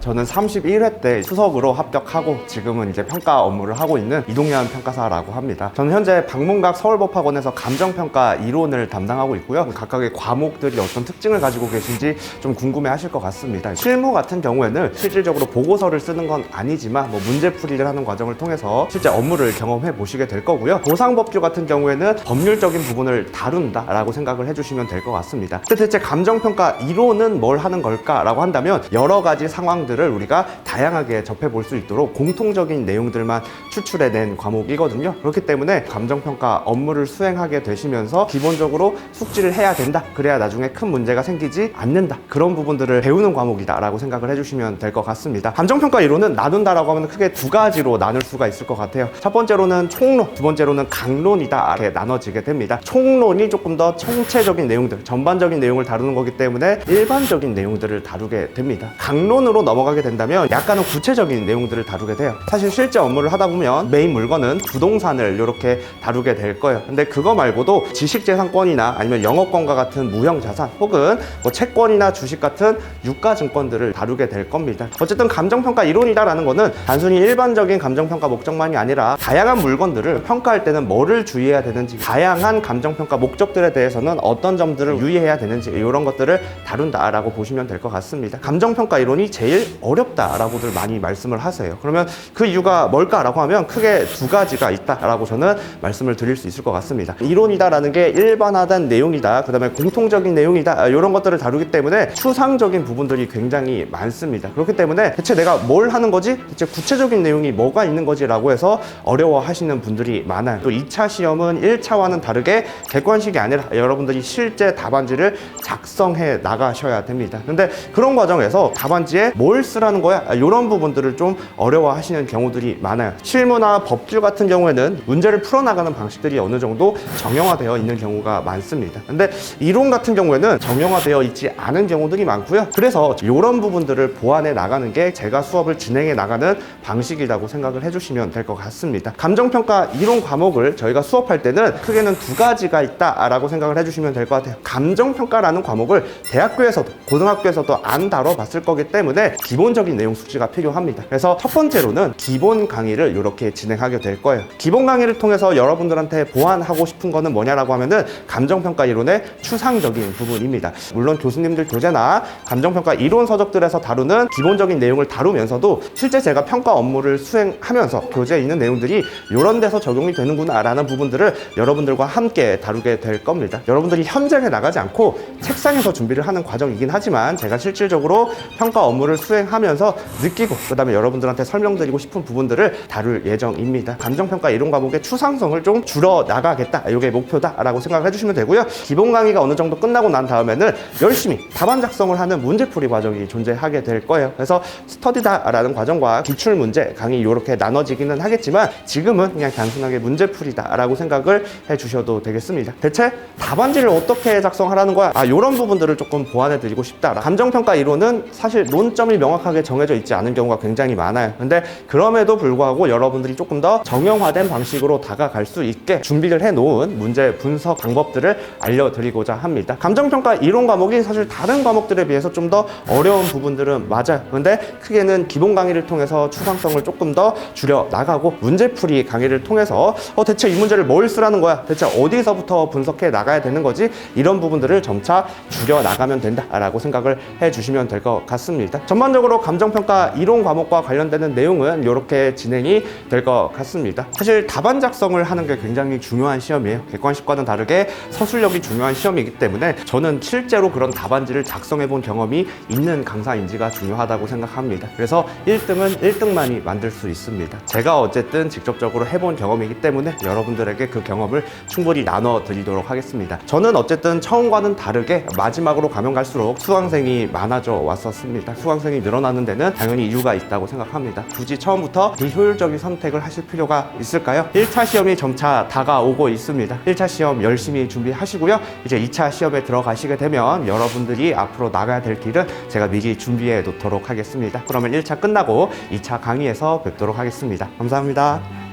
저는 31회 때 수석으로 합격하고 지금은 이제 평가 업무를 하고 있는 이동현 평가사라고 합니다. 저는 현재 방문각 서울법학원에서 감정평가 이론을 담당하고 있고요. 각각의 과목들이 어떤 특징을 가지고 계신지 좀 궁금해 하실 것 같습니다. 실무 같은 경우에는 실질적으로 보고서를 쓰는 건 아니지만 문제풀이를 하는 과정을 통해서 실제 업무를 경험해 보시게 될 거고요. 보상법규 같은 경우에는 법률적인 부분을 다룬다라고 생각을 해주시면 될 것 같습니다. 대체 감정평가 이론은 뭘 하는 걸까라고 한다면 여러 가지 상황들을 우리가 다양하게 접해볼 수 있도록 공통적인 내용들만 추출해낸 과목이거든요. 그렇기 때문에 감정평가 업무를 수행하게 되시면서 기본적으로 숙지를 해야 된다. 그래야 나중에 큰 문제가 생기지 않는다. 그런 부분들을 배우는 과목이다 라고 생각을 해주시면 될 것 같습니다. 감정평가 이론은 나눈다라고 하면 크게 두 가지로 나눌 수가 있을 것 같아요. 첫 번째로는 총론, 두 번째로는 강론이다 이렇게 나눠지게 됩니다. 총론이 조금 더 총체적인 내용들, 전반적인 내용을 다루는 거기 때문에 일반적인 내용들을 다루게 됩니다. 강론으로 넘어가게 된다면 약간은 구체적인 내용들을 다루게 돼요. 사실 실제 업무를 하다 보면 메인 물건은 부동산을 이렇게 다루게 될 거예요. 근데 그거 말고도 지식재산권이나 아니면 영업권과 같은 무형자산 혹은 채권이나 주식 같은 유가증권들을 다루게 될 겁니다. 어쨌든 감정평가 이론이다라는 거는 단순히 일반적인 감정평가 목적만이 아니라 다양한 물건들을 평가할 때는 뭐를 주의해야 되는지, 다양한 감정평가 목적들에 대해서는 어떤 점들을 유의해야 되는지 이런 것들을 다룬다라고 보시면 될 것 같습니다. 감정평가 이론이 제일 어렵다라고들 많이 말씀을 하세요. 그러면 그 이유가 뭘까라고 하면 크게 두 가지가 있다라고 저는 말씀을 드릴 수 있을 것 같습니다. 이론이다라는 게 일반화된 내용이다, 그 다음에 공통적인 내용이다, 이런 것들을 다루기 때문에 추상적인 부분들이 굉장히 많습니다. 그렇기 때문에 대체 내가 뭘 하는 거지? 대체 구체적인 내용이 뭐가 있는 거지? 라고 해서 어려워하시는 분들이 많아요. 또 2차 시험은 1차와는 다르게 객관식이 아니라 여러분들이 실제 답안지를 작성해 나가셔야 됩니다. 근데 그런 과정에서 답안지에 뭘 쓰라는 거야? 이런 부분들을 좀 어려워하시는 경우들이 많아요. 실무나 법규 같은 경우에는 문제를 풀어나가는 방식들이 어느 정도 정형화되어 있는 경우가 많습니다. 근데 이론 같은 경우에는 정형화되어 있지 않은 경우들이 많고요. 그래서 이런 부분들을 보완해 나가는 게 제가 수업을 진행해 나가는 방식이라고 생각을 해주시면 될 것 같습니다. 감정평가 이론 과목을 저희가 수업할 때는 크게는 두 가지가 있다라고 생각을 해주시면 될 것 같아요. 감정평가라는 과목을 대학교에서도 고등학교에서도 안 다뤄봤을 거기 때문에 기본적인 내용 숙지가 필요합니다. 그래서 첫 번째로는 기본 강의를 이렇게 진행하게 될 거예요. 기본 강의를 통해서 여러분들한테 보완하고 싶은 거는 뭐냐라고 하면은 감정평가 이론의 추상적인 부분입니다. 물론 교수님들 교재나 감정평가 이론 서적들에서 다루는 기본적인 내용을 다루면서도 실제 제가 평가 업무를 수행하면서 교재에 있는 내용들이 이런 데서 적용이 되는구나 라는 부분들을 여러분들과 함께 다루게 될 겁니다. 여러분들이 현장에 나가지 않고 책상에서 준비를 하는 과정이긴 하지만 제가 실질적으로 평가 업무를 수행하면서 느끼고 그 다음에 여러분들한테 설명드리고 싶은 부분들을 다룰 예정입니다. 감정평가 이론 과목의 추상성을 좀 줄여 나가겠다, 이게 목표다라고 생각을 해주시면 되고요. 기본 강의가 어느 정도 끝나고 난 다음에는 열심히 답안 작성을 하는 문제풀이 과정이 존재하게 될 거예요. 그래서 스터디다라는 과정과 기출문제 강의 이렇게 나눠지기는 하겠지만 지금은 그냥 단순하게 문제풀이다라고 생각을 해주셔도 되겠습니다. 대체 답안지를 어떻게 작성하라는 거야? 이런 부분들을 조금 보완해 드리고 싶다. 감정평가 이론은 사실 논점이 명확하게 정해져 있지 않은 경우가 굉장히 많아요. 근데 그럼에도 불구하고 여러분들이 조금 더 정형화된 방식으로 다가갈 수 있게 준비를 해놓은 문제 분석 방법들을 알려드리고자 합니다. 감정평가 이론 과목이 사실 다른 과목들에 비해서 좀 더 어려운 부분들은 맞아요. 근데 크게는 기본 강의를 통해서 추상성을 조금 더 줄여 나가고 문제풀이 강의를 통해서 대체 이 문제를 뭘 쓰라는 거야? 대체 어디서부터 분석해 나가야 되는 거지? 이런 부분들을 점차 줄여 나가면 된다라고 생각을 해주시면 될 것 같습니다. 전반적으로 감정평가 이론 과목과 관련되는 내용은 이렇게 진행이 될 것 같습니다. 사실 답안 작성을 하는 게 굉장히 중요한 시험이에요. 객관식과는 다르게 서술력이 중요한 시험이기 때문에 저는 실제로 그런 답안지를 작성해 본 경험이 있는 강사인지가 중요하다고 생각합니다. 그래서 1등은 1등만이 만들 수 있습니다. 제가 어쨌든 직접적으로 해본 경험이기 때문에 여러분들에게 그 경험을 충분히 나눠드리도록 하겠습니다. 저는 어쨌든 처음과는 다르게 마지막으로 가면 갈수록 수강생이 많아져 왔었습니다. 수강생이 늘어나는 데는 당연히 이유가 있다고 생각합니다. 굳이 처음부터 비효율적인 선택을 하실 필요가 있을까요? 1차 시험이 점차 다가오고 있습니다. 1차 시험 열심히 준비하시고요. 이제 2차 시험에 들어가시게 되면 여러분들이 앞으로 나가야 될 길은 제가 미리 준비해 놓도록 하겠습니다. 그러면 1차 끝나고 2차 강의에서 뵙도록 하겠습니다. 감사합니다.